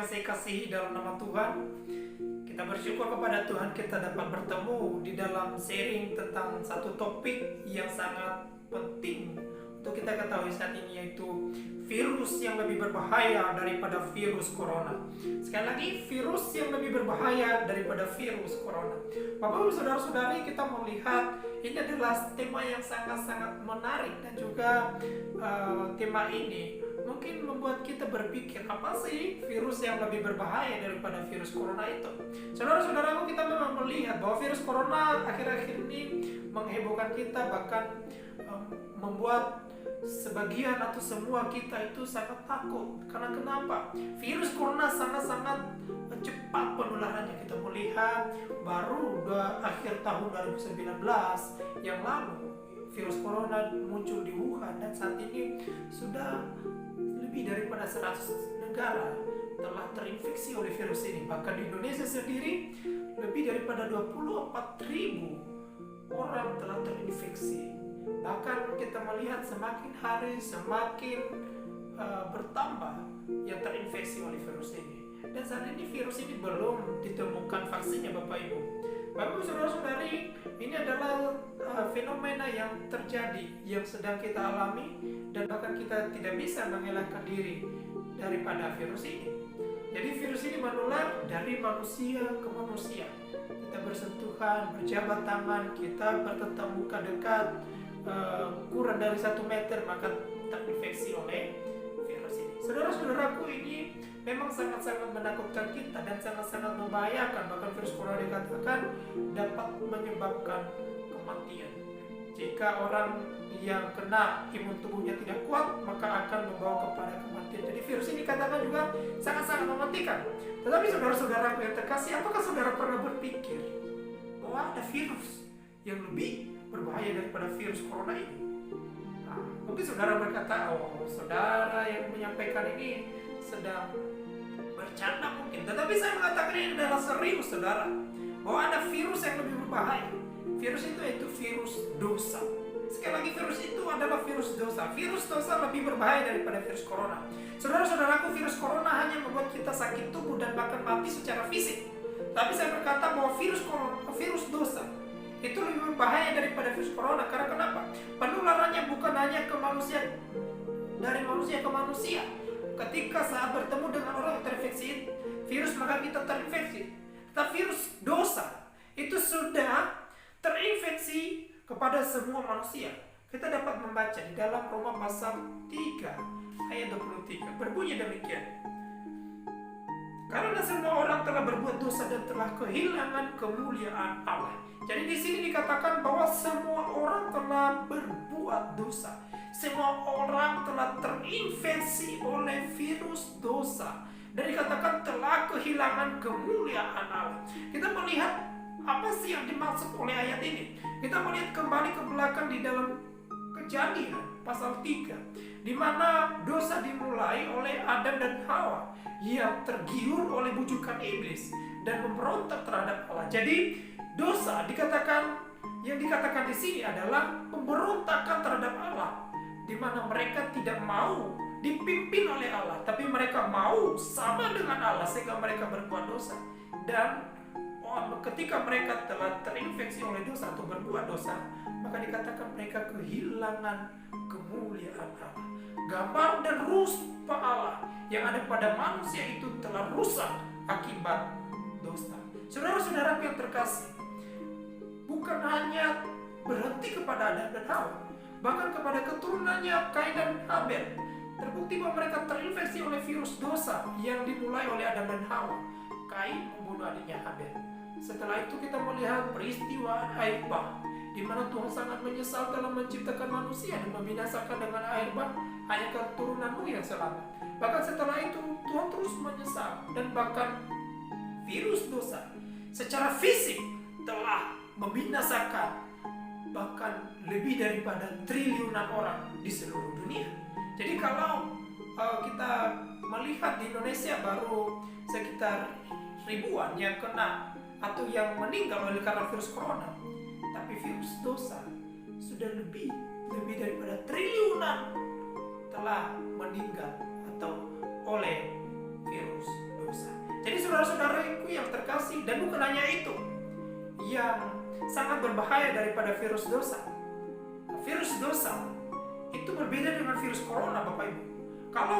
yang saya kasihi dalam nama Tuhan, kita bersyukur kepada Tuhan kita dapat bertemu di dalam sharing tentang satu topik yang sangat penting untuk kita ketahui saat ini, yaitu virus yang lebih berbahaya daripada virus corona. Sekali lagi, virus yang lebih berbahaya daripada virus corona. Bapak Ibu saudara-saudari, kita melihat ini adalah tema yang sangat-sangat menarik, dan juga tema ini mungkin membuat kita berpikir, apa sih virus yang lebih berbahaya daripada virus corona itu? Saudara-saudaraku, kita memang melihat bahwa virus corona akhir-akhir ini menghebohkan kita, bahkan membuat sebagian atau semua kita itu sangat takut. Karena kenapa? Virus corona sangat-sangat cepat penularannya. Kita melihat baru akhir tahun 2019 yang lalu virus corona muncul di Wuhan, dan saat ini sudah lebih daripada 100 negara telah terinfeksi oleh virus ini. Bahkan di Indonesia sendiri lebih daripada 24.000 orang telah terinfeksi. Bahkan kita melihat semakin hari semakin bertambah yang terinfeksi oleh virus ini. Dan saat ini virus ini belum ditemukan vaksinnya, Bapak Ibu. Bapak Ibu saudara-saudari, ini adalah fenomena yang terjadi, yang sedang kita alami, dan bahkan kita tidak bisa mengelakkan diri daripada virus ini. Jadi virus ini menular dari manusia ke manusia. Kita bersentuhan, berjabat tangan, kita bertatap muka dekat, kurang dari 1 meter, maka terinfeksi oleh virus ini. Saudara-saudaraku, ini memang sangat-sangat menakutkan kita dan sangat-sangat membahayakan. Bahkan virus corona dikatakan dapat menyebabkan kematian. Jika orang yang kena imun tubuhnya tidak kuat, maka akan membawa kepada kematian. Jadi virus ini katakan juga sangat-sangat mematikan. Tetapi saudara-saudaraku yang terkasih, apakah saudara pernah berpikir bahwa ada virus yang lebih berbahaya daripada virus corona ini? Nah, mungkin saudara berkata, oh, saudara yang menyampaikan ini sedang bercanda mungkin. Tetapi saya mengatakan ini adalah serius, saudara, bahwa ada virus yang lebih berbahaya. Virus itu yaitu virus dosa. Sekali lagi, virus itu adalah virus dosa. Virus dosa lebih berbahaya daripada virus corona. Saudara-saudaraku, virus corona hanya membuat kita sakit tubuh dan bahkan mati secara fisik. Tapi saya berkata bahwa virus dosa itu lebih berbahaya daripada virus corona. Karena kenapa? Penularannya bukan hanya ke manusia, dari manusia ke manusia. Ketika saat bertemu dengan orang yang terinfeksi virus, maka kita terinfeksi. Tapi virus dosa itu sudah terinfeksi kepada semua manusia. Kita dapat membaca di dalam Roma pasal 3 ayat 23. Berbunyi demikian. Karena semua orang telah berbuat dosa dan telah kehilangan kemuliaan Allah. Jadi di sini dikatakan bahwa semua orang telah berbuat dosa. Semua orang telah terinfeksi oleh virus dosa. Dan dikatakan telah kehilangan kemuliaan Allah. Kita melihat apa sih yang dimaksud oleh ayat ini? Kita melihat kembali ke belakang di dalam Kejadian pasal 3, di mana dosa dimulai oleh Adam dan Hawa yang tergiur oleh bujukan iblis dan memberontak terhadap Allah. Jadi dosa yang dikatakan di sini adalah pemberontakan terhadap Allah, di mana mereka tidak mau dipimpin oleh Allah, tapi mereka mau sama dengan Allah sehingga mereka berbuat dosa. Dan ketika mereka telah terinfeksi oleh dosa atau berbuat dosa, maka dikatakan mereka kehilangan kemuliaan Allah. Gambar dan rupa Allah yang ada pada manusia itu telah rusak akibat dosa. Saudara-saudara yang terkasih, bukan hanya berhenti kepada Adam dan Hawa, bahkan kepada keturunannya Kain dan Habel. Terbukti bahwa mereka terinfeksi oleh virus dosa yang dimulai oleh Adam dan Hawa. Kain membunuh adiknya Habel. Setelah itu kita melihat peristiwa air bah, di mana Tuhan sangat menyesal dalam menciptakan manusia dan membinasakan dengan air bah hanya keturunanmu yang selamat. Bahkan setelah itu Tuhan terus menyesal, dan bahkan virus dosa secara fisik telah membinasakan bahkan lebih daripada triliunan orang di seluruh dunia. Jadi kalau kita melihat di Indonesia baru sekitar ribuan yang kena atau yang meninggal oleh karena virus corona, tapi virus dosa sudah lebih daripada triliunan telah meninggal atau oleh virus dosa. Jadi saudara-saudaraku yang terkasih, dan bukan hanya itu yang sangat berbahaya daripada virus dosa. Virus dosa itu berbeda dengan virus corona, Bapak Ibu. Kalau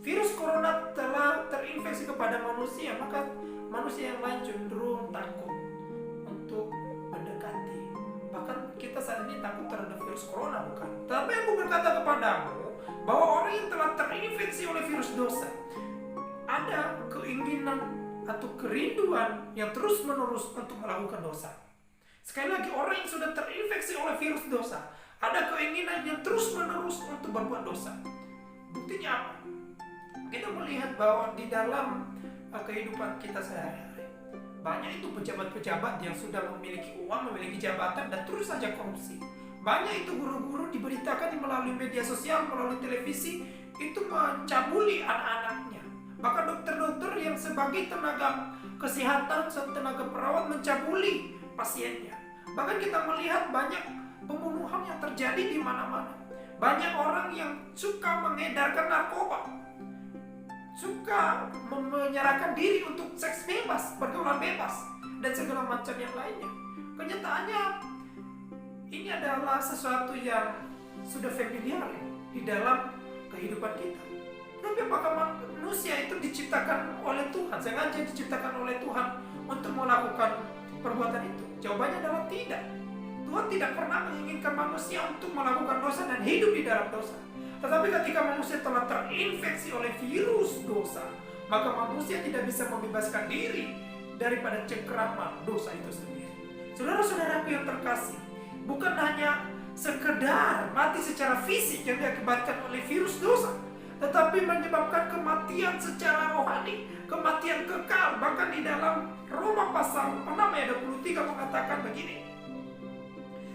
virus corona telah terinfeksi kepada manusia, maka manusia yang lain cenderung takut untuk mendekati. Bahkan kita saat ini takut terhadap virus corona, bukan? Tapi aku berkata kepadamu bahwa orang yang telah terinfeksi oleh virus dosa ada keinginan atau kerinduan yang terus-menerus untuk melakukan dosa. Sekali lagi, orang yang sudah terinfeksi oleh virus dosa ada keinginan yang terus-menerus untuk berbuat dosa. Buktinya apa? Kita melihat bahwa di dalam kehidupan kita sehari-hari, banyak itu pejabat-pejabat yang sudah memiliki uang, memiliki jabatan, dan terus saja korupsi. Banyak itu guru-guru diberitakan melalui media sosial, melalui televisi, itu mencabuli anak-anaknya. Bahkan dokter-dokter yang sebagai tenaga kesehatan, tenaga perawat mencabuli pasiennya. Bahkan kita melihat banyak pembunuhan yang terjadi di mana-mana. Banyak orang yang suka mengedarkan narkoba, suka menyerahkan diri untuk seks bebas, pergaulan bebas, dan segala macam yang lainnya. Kenyataannya ini adalah sesuatu yang sudah familiar di dalam kehidupan kita. Tapi apakah manusia itu diciptakan oleh Tuhan, sengaja diciptakan oleh Tuhan untuk melakukan perbuatan itu? Jawabannya adalah tidak. Tuhan tidak pernah menginginkan manusia untuk melakukan dosa dan hidup di dalam dosa. Tetapi ketika manusia telah terinfeksi oleh virus dosa, maka manusia tidak bisa membebaskan diri daripada cengkeraman dosa itu sendiri. Saudara-saudaraku yang terkasih, bukan hanya sekedar mati secara fisik yang diakibatkan oleh virus dosa, tetapi menyebabkan kematian secara rohani, kematian kekal. Bahkan di dalam Roma pasal 6 ayat 23 mengatakan begini,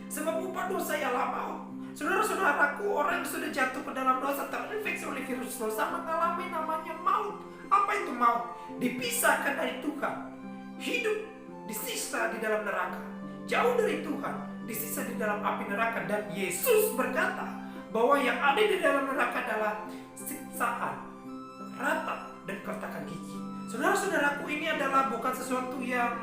sebab upah dosa ialah maut. Saudara-saudaraku, orang yang sudah jatuh ke dalam dosa, terinfeksi oleh virus dosa, mengalami namanya maut. Apa itu maut? Dipisahkan dari Tuhan, hidup disiksa di dalam neraka, jauh dari Tuhan, disiksa di dalam api neraka. Dan Yesus berkata bahwa yang ada di dalam neraka adalah siksaan, ratap, dan kertakan gigi. Saudara-saudaraku, ini adalah bukan sesuatu yang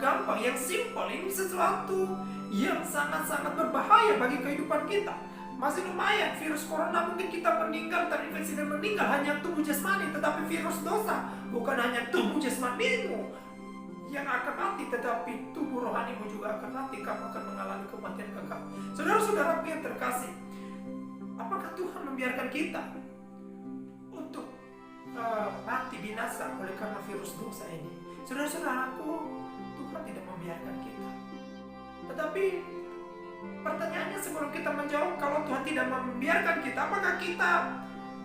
gampang, yang simpel. Ini sesuatu yang sangat-sangat berbahaya bagi kehidupan kita. Masih lumayan, virus corona mungkin kita meninggal, terinfeksi dan meninggal hanya tubuh jasmani, tetapi virus dosa bukan hanya tubuh jasmanimu yang akan mati, tetapi tubuh rohanimu juga akan mati. Kamu akan mengalami kematian kekal. Saudara-saudaraku yang terkasih, apakah Tuhan membiarkan kita untuk mati binasa oleh karena virus dosa ini? Saudara-saudaraku, Tuhan tidak membiarkan kita. Tetapi pertanyaannya sebelum kita menjawab, kalau Tuhan tidak membiarkan kita, apakah kita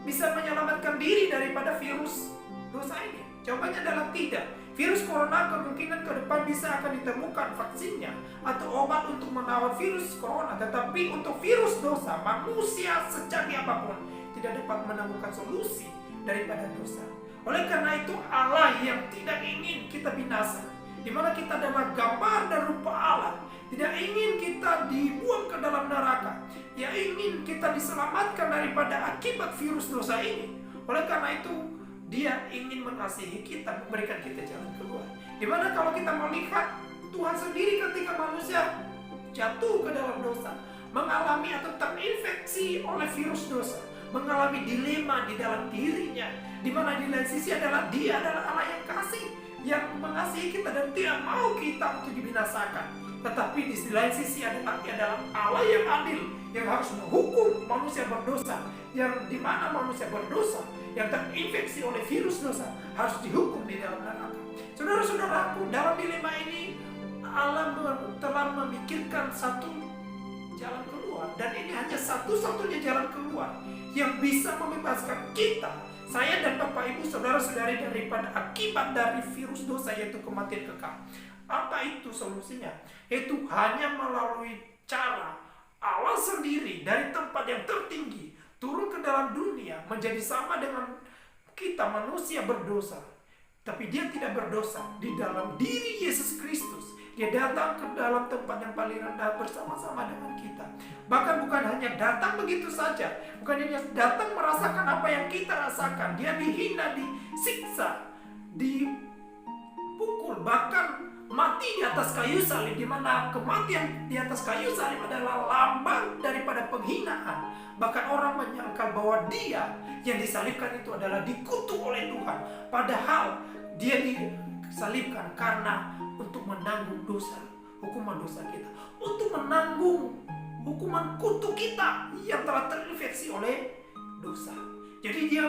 bisa menyelamatkan diri daripada virus dosa ini? Jawabannya adalah tidak. Virus corona kemungkinan ke depan bisa akan ditemukan vaksinnya atau obat untuk melawan virus corona. Tetapi untuk virus dosa, manusia secanggih apapun tidak dapat menemukan solusi daripada dosa. Oleh karena itu, Allah yang tidak ingin kita binasa, di mana kita adalah gambar dan rupa Allah, tidak ingin kita dibuang ke dalam neraka, yang ingin kita diselamatkan daripada akibat virus dosa ini. Oleh karena itu, Dia ingin mengasihi kita, memberikan kita jalan keluar. Dimana kalau kita melihat Tuhan sendiri ketika manusia jatuh ke dalam dosa, mengalami atau terinfeksi oleh virus dosa, mengalami dilema di dalam dirinya, dimana di lain sisi adalah Dia adalah Allah yang kasih, yang mengasihi kita dan tidak mau kita untuk dibinasakan. Tetapi di lain sisi adalah Dia adalah Allah yang adil, yang harus menghukum manusia berdosa, yang dimana manusia berdosa yang terinfeksi oleh virus dosa harus dihukum di dalam neraka. Saudara-saudaraku, dalam dilema ini Allah telah memikirkan satu jalan keluar, dan ini hanya satu-satunya jalan keluar yang bisa membebaskan kita, saya dan Bapak Ibu, saudara-saudari, daripada akibat dari virus dosa, yaitu kematian kekal. Apa itu solusinya? Itu hanya melalui cara Allah sendiri dari tempat yang tertinggi turun ke dalam dunia menjadi sama dengan kita manusia berdosa. Tapi Dia tidak berdosa. Di dalam diri Yesus Kristus, Dia datang ke dalam tempat yang paling rendah bersama-sama dengan kita. Bahkan bukan hanya datang begitu saja, bukan hanya datang merasakan apa yang kita rasakan. Dia dihina, disiksa, bahkan mati di atas kayu salib, di mana kematian di atas kayu salib adalah lambang daripada penghinaan. Bahkan orang menyangkal bahwa dia yang disalibkan itu adalah dikutuk oleh Tuhan, padahal dia disalibkan karena untuk menanggung dosa, hukuman dosa kita, untuk menanggung hukuman kutuk kita yang telah terinfeksi oleh dosa. Jadi dia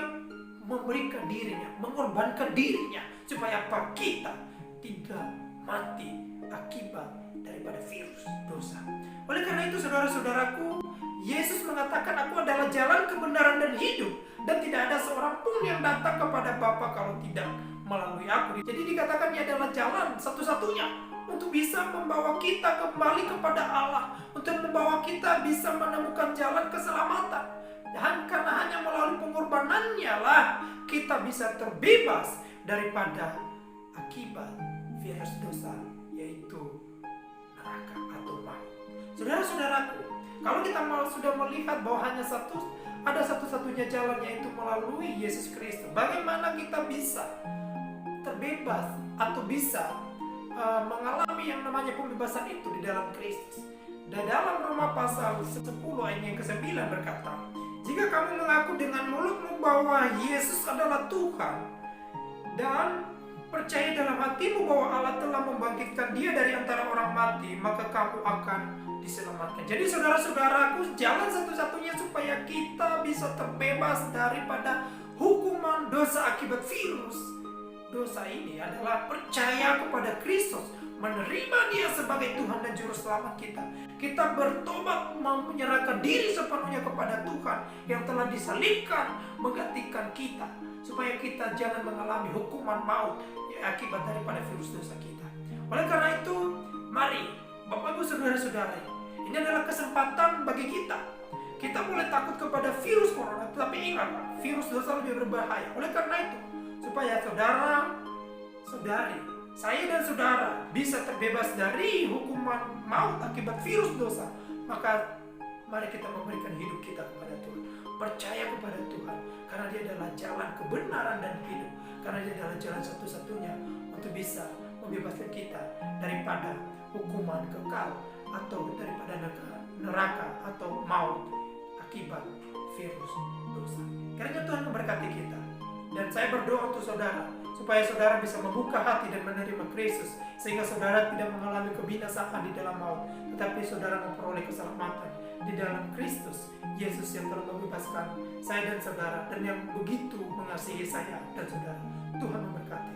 memberikan dirinya, mengorbankan dirinya supaya apa? Kita tidak mati akibat daripada virus dosa. Oleh karena itu saudara-saudaraku, Yesus mengatakan, aku adalah jalan, kebenaran, dan hidup, dan tidak ada seorang pun yang datang kepada Bapa kalau tidak melalui aku. Jadi dikatakan dia adalah jalan satu-satunya untuk bisa membawa kita kembali kepada Allah, untuk membawa kita bisa menemukan jalan keselamatan. Dan karena hanya melalui pengorbanannya lah kita bisa terbebas daripada akibat virus dosa, yaitu neraka atau maut. Saudara-saudaraku, kalau kita sudah melihat bahwa hanya ada satu-satunya jalan, yaitu melalui Yesus Kristus, bagaimana kita bisa terbebas atau bisa mengalami yang namanya pembebasan itu di dalam Kristus? Dan dalam Roma pasal 10 ayat yang ke-9 berkata, jika kamu mengaku dengan mulutmu bahwa Yesus adalah Tuhan dan percaya dalam hatimu bahwa Allah telah membangkitkan dia dari antara orang mati, maka kamu akan diselamatkan. Jadi saudara-saudaraku, jalan satu-satunya supaya kita bisa terbebas daripada hukuman dosa akibat virus dosa ini adalah percaya kepada Kristus, menerima dia sebagai Tuhan dan Juru Selamat kita. Kita bertobat, menyerahkan diri sepenuhnya kepada Tuhan yang telah disalibkan menggantikan kita, supaya kita jangan mengalami hukuman maut akibat daripada virus dosa kita. Oleh karena itu, mari Bapak Ibu saudara-saudara, ini adalah kesempatan bagi kita. Kita boleh takut kepada virus corona, tetapi ingat, virus dosa lebih berbahaya. Oleh karena itu, supaya saudara-saudari, saya dan saudara bisa terbebas dari hukuman maut akibat virus dosa, maka mari kita memberikan hidup kita kepada Tuhan. Percaya kepada Tuhan, karena dia adalah jalan kebenaran dan hidup. Karena dia adalah jalan satu-satunya untuk bisa membebaskan kita daripada hukuman kekal atau daripada neraka atau maut akibat virus dosa. Karena Tuhan memberkati kita. Dan saya berdoa untuk saudara, supaya saudara bisa membuka hati dan menerima Kristus, sehingga saudara tidak mengalami kebinasaan di dalam maut, tetapi saudara memperoleh keselamatan di dalam Kristus Yesus yang telah membebaskan saya dan saudara, dan yang begitu mengasihi saya dan saudara. Tuhan memberkati.